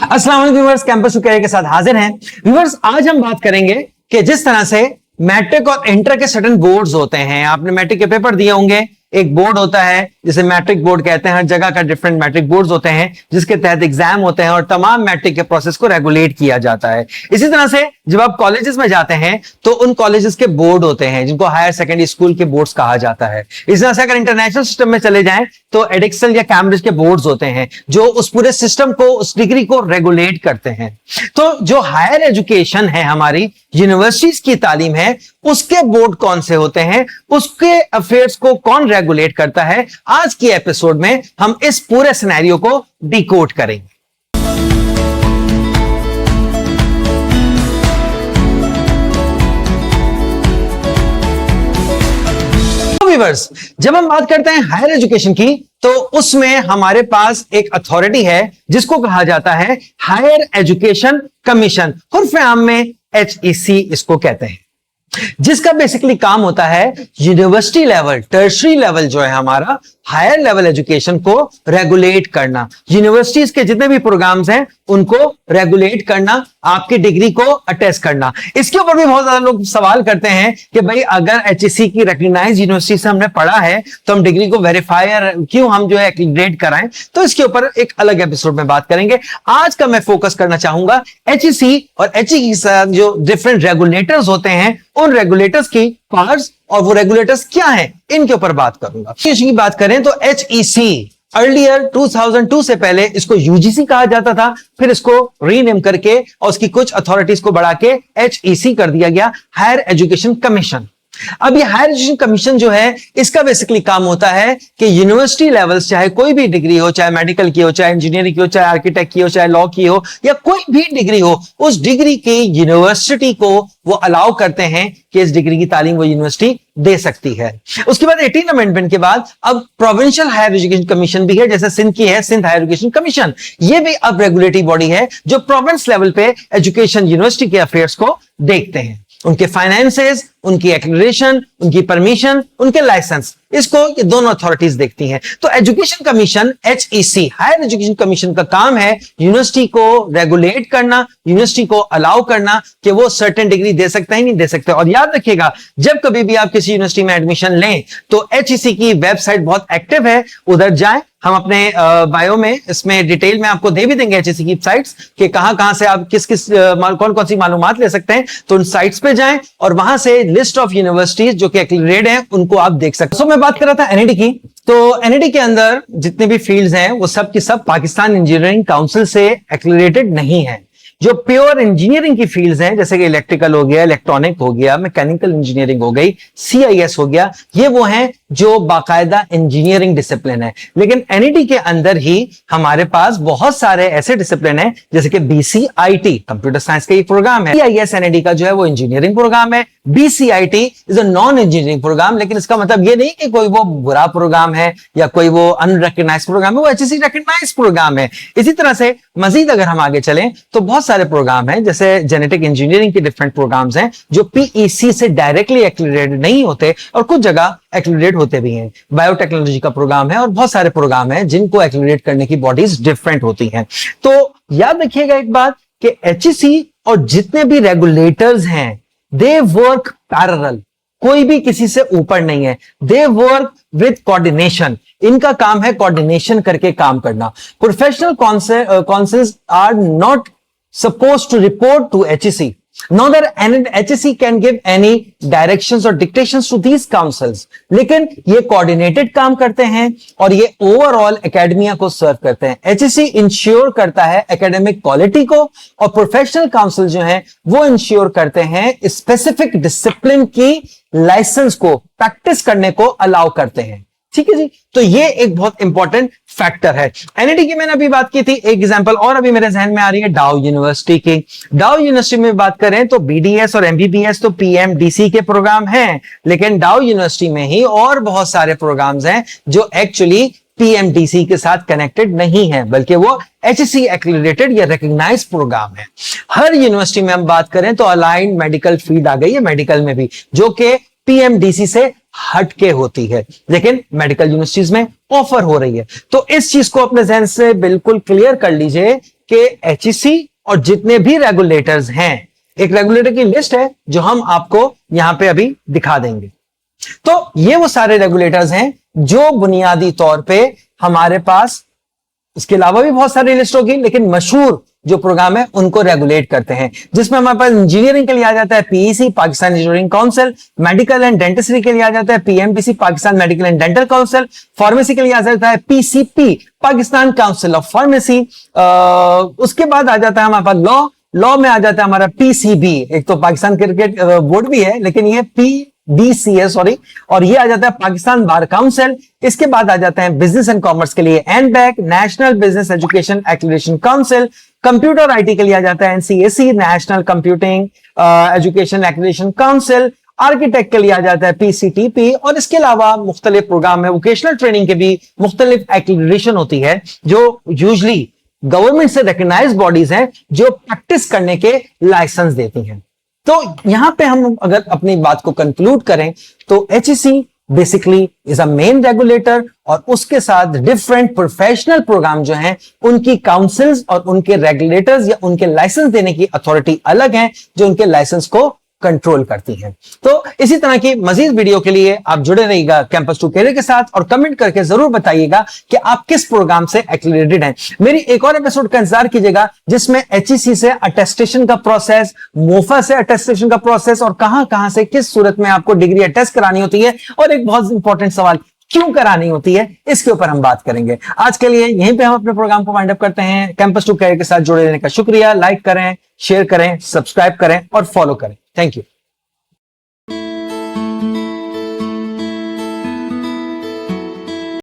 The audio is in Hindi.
अस्सलाम वालेकुम व्यूअर्स, कैंपस टू करियर के साथ हाजिर हैं। व्यूअर्स, आज हम बात करेंगे कि जिस तरह से मैट्रिक और इंटर के सर्टेन बोर्ड्स होते हैं, आपने मैट्रिक के पेपर दिए होंगे, एक बोर्ड होता है जिसे मैट्रिक बोर्ड कहते हैं। हर जगह का डिफरेंट मैट्रिक बोर्ड्स होते हैं जिसके तहत एग्जाम होते हैं और तमाम मैट्रिक के प्रोसेस को रेगुलेट किया जाता है। इसी तरह से जब आप कॉलेजेस में जाते हैं तो उन कॉलेजेस के बोर्ड होते हैं जिनको हायर सेकेंडरी स्कूल के बोर्ड्स कहा जाता है। इस तरह से अगर इंटरनेशनल सिस्टम में चले जाएं तो एडिक्सल या कैम्ब्रिज के बोर्ड्स होते हैं जो उस पूरे सिस्टम को, उस डिग्री को रेगुलेट करते हैं। तो जो हायर एजुकेशन है, हमारी यूनिवर्सिटीज की तालीम है, उसके बोर्ड कौन से होते हैं, उसके अफेयर्स को कौन रेगुलेट करता है, आज की एपिसोड में हम इस पूरे सिनेरियो को डिकोड करेंगे। जब हम बात करते हैं हायर एजुकेशन की तो उसमें हमारे पास एक अथॉरिटी है जिसको कहा जाता है हायर एजुकेशन कमीशन, उर्फ आम में HEC इसको कहते हैं, जिसका बेसिकली काम होता है यूनिवर्सिटी लेवल, टर्शरी लेवल जो है हमारा, हायर लेवल एजुकेशन को रेगुलेट करना, यूनिवर्सिटीज के जितने भी प्रोग्राम्स हैं उनको रेगुलेट करना, आपकी डिग्री को अटेस्ट करना। इसके ऊपर भी बहुत ज्यादा लोग सवाल करते हैं कि भाई अगर HEC की रिकॉग्नाइज्ड यूनिवर्सिटी से हमने पढ़ा है तो हम डिग्री को वेरीफाई क्यों हम जो है एक्रीडेट कराएं। तो इसके ऊपर एक अलग एपिसोड में बात करेंगे। आज का मैं फोकस करना चाहूंगा HEC और HEC के साथ जो डिफरेंट रेगुलेटर्स होते हैं उन रेगुलेटर्स की पावर्स और वो रेगुलेटर्स क्या हैं इनके ऊपर बात करूंगा। की बात करें तो HEC अर्लियर 2002 से पहले इसको UGC कहा जाता था, फिर इसको रीनेम करके और उसकी कुछ अथॉरिटीज को बढ़ा के HEC कर दिया गया, हायर एजुकेशन कमीशन। अब ये हायर एजुकेशन कमीशन जो है इसका बेसिकली काम होता है कि यूनिवर्सिटी लेवल्स, चाहे कोई भी डिग्री हो, चाहे मेडिकल की हो, चाहे इंजीनियरिंग की हो, चाहे आर्किटेक्ट की हो, चाहे लॉ की हो, या कोई भी डिग्री हो, उस डिग्री की यूनिवर्सिटी को वो अलाउ करते हैं कि इस डिग्री की तालीम वो यूनिवर्सिटी दे सकती है। उसके बाद 18 अमेंडमेंट के बाद अब प्रोविंशियल हायर एजुकेशन कमीशन भी है, जैसे सिंध की है सिंध हायर एजुकेशन कमीशन। ये भी अब रेगुलेटरी बॉडी है जो प्रोविंस लेवल पे एजुकेशन, यूनिवर्सिटी के अफेयर्स को देखते हैं, उनके फाइनेंसेस, उनकी एक्रेडिटेशन, उनकी परमिशन, उनके लाइसेंस, इसको ये दोनों अथॉरिटीज देखती हैं। तो education commission HEC, higher education commission का काम है यूनिवर्सिटी को रेगुलेट करना, यूनिवर्सिटी को अलाउ करना कि वो सर्टेन डिग्री दे सकता है नहीं दे सकता। और याद रखिएगा, जब कभी भी आप किसी यूनिवर्सिटी में एडमिशन लें तो HEC की वेबसाइट बहुत एक्टिव है, उधर जाएं। हम अपने बायो में इसमें डिटेल में आपको दे भी देंगे HEC की साइट्स कि कहां से आप किस कौन सी मालूमात ले सकते हैं। तो उन साइट्स पे जाएं और वहां से लिस्ट ऑफ यूनिवर्सिटीज जो कि एक्रेडिटेड हैं उनको आप देख सकते हैं। तो मैं बात कर रहा था NIT की, तो NIT के अंदर जितने भी फील्ड्स हैं वो सब की सब पाकिस्तान इंजीनियरिंग काउंसिल से एक्रेडिटेड नहीं है। जो प्योर इंजीनियरिंग की फील्ड्स हैं जैसे कि इलेक्ट्रिकल हो गया, इलेक्ट्रॉनिक हो गया, मैकेनिकल इंजीनियरिंग हो गई, CIS हो गया, ये वो हैं जो बाकायदा इंजीनियरिंग डिसिप्लिन है। लेकिन NIT के अंदर ही हमारे पास बहुत सारे ऐसे डिसिप्लिन हैं जैसे कि BCIT, कंप्यूटर साइंस का ये प्रोग्राम है। CIS NIT का जो है वो इंजीनियरिंग प्रोग्राम है। BCIT is a non engineering program, लेकिन इसका मतलब ये नहीं कि कोई वो बुरा प्रोग्राम है या कोई वो अनरिकग्नाइज्ड प्रोग्राम है, वो HEC रिकग्नाइज्ड प्रोग्राम है। इसी तरह से मजीद अगर हम आगे चलें तो बहुत सारे प्रोग्राम हैं जैसे जेनेटिक इंजीनियरिंग के डिफरेंट प्रोग्राम्स हैं जो PEC से डायरेक्टली एक्रेडिटेड नहीं होते और कुछ जगह एक्रेडिटेट होते भी हैं। बायोटेक्नोलॉजी का प्रोग्राम है और बहुत सारे प्रोग्राम हैं जिनको एक्रेडिटेट करने की बॉडीज डिफरेंट होती हैं। तो याद रखिएगा एक बात कि HEC और जितने भी रेगुलेटर्स हैं दे वर्क पैरेलल, कोई भी किसी से ऊपर नहीं है। दे वर्क विद कोऑर्डिनेशन, इनका काम है कोऑर्डिनेशन करके काम करना। Professional councils are not supposed to report to HEC. Neither HEC can give any directions or dictations to these councils. लेकिन ये coordinated काम करते हैं और ये overall academia को serve करते हैं। HEC ensure करता है academic quality को और professional council जो है वो ensure करते हैं specific discipline की license को practice करने को allow करते हैं। ठीक है जी, तो ये एक बहुत इंपॉर्टेंट फैक्टर है। NIT की मैंने अभी बात की थी, एक एग्जांपल और अभी मेरे जहन में आ रही है डाउ यूनिवर्सिटी की। डाउ यूनिवर्सिटी में बात करें तो BDS और MBBS तो PMDC के प्रोग्राम हैं, लेकिन डाउ यूनिवर्सिटी में ही और बहुत सारे प्रोग्राम्स हैं जो एक्चुअली PMDC के साथ कनेक्टेड नहीं है, बल्कि वो HEC एक्रेडिटेड या रिकग्नाइज्ड प्रोग्राम है। हर यूनिवर्सिटी में हम बात करें तो अलाइंड मेडिकल फील्ड आ गई है, मेडिकल में भी, जो कि PMDC से हटके होती है, लेकिन मेडिकल यूनिवर्सिटीज में ऑफर हो रही है। तो इस चीज को अपने जहन से बिल्कुल क्लियर कर लीजिए कि HEC और जितने भी रेगुलेटर्स हैं, एक रेगुलेटर की लिस्ट है जो हम आपको यहां पे अभी दिखा देंगे। तो ये वो सारे रेगुलेटर्स हैं जो बुनियादी तौर पे हमारे पास, इसके अलावा भी बहुत सारी लिस्ट होगी, लेकिन मशहूर जो प्रोग्राम है उनको रेगुलेट करते हैं, जिसमें हमारे पास इंजीनियरिंग के लिए आ जाता है PEC, Pakistan engineering council, medical and dentistry के लिए आ जाता है PMDC, Pakistan medical and dental council, pharmacy के लिए आ जाता है PCP, Pakistan council of pharmacy. उसके बाद आ जाता है हमारे पास लॉ में आ जाता है हमारा PCB, एक तो पाकिस्तान क्रिकेट बोर्ड भी है लेकिन ये PBC है, सॉरी, और ये आ जाता है पाकिस्तान बार काउंसिल। इसके बाद आ जाते हैं बिजनेस एंड कॉमर्स के लिए NBAC, national business education accreditation council, computer IT के लिए आ जाता है NCAC, national computing education accreditation council, architect के लिए आ जाता है PCTP, और इसके अलावा मुख्तलिफ प्रोग्राम है, वोकेशनल ट्रेनिंग के भी मुख्तलिफ एक्रेडिटेशन होती है जो यूजली गवर्नमेंट से रिकॉग्नाइज बॉडीज हैं जो प्रैक्टिस करने के लाइसेंस देती हैं। तो यहां पे हम अगर अपनी बात को कंक्लूड करें तो HEC basically is a main regulator, और उसके साथ डिफरेंट प्रोफेशनल प्रोग्राम जो हैं उनकी काउंसिल्स और उनके रेगुलेटर्स या उनके लाइसेंस देने की अथॉरिटी अलग हैं जो उनके लाइसेंस को कंट्रोल करती हैं। तो इसी तरह की मजीद वीडियो के लिए आप जुड़े रहिएगा कैंपस टू कैरियर के साथ, और कमेंट करके जरूर बताइएगा कि आप किस प्रोग्राम से एक्रेडिटेड हैं। मेरी एक और एपिसोड का इंतजार कीजिएगा जिसमें HEC से अटेस्टेशन का प्रोसेस, मोफा से अटेस्टेशन का प्रोसेस, और कहां से किस सूरत में आपको डिग्री अटेस्ट करानी होती है, और एक बहुत इंपॉर्टेंट सवाल, क्यों करानी होती है, इसके ऊपर हम बात करेंगे। आज के लिए यहीं पे हम अपने प्रोग्राम को वाइंड अप करते हैं। कैंपस टू कैरियर के साथ जुड़े रहने का शुक्रिया। लाइक करें, शेयर करें, सब्सक्राइब करें और फॉलो करें। Thank you.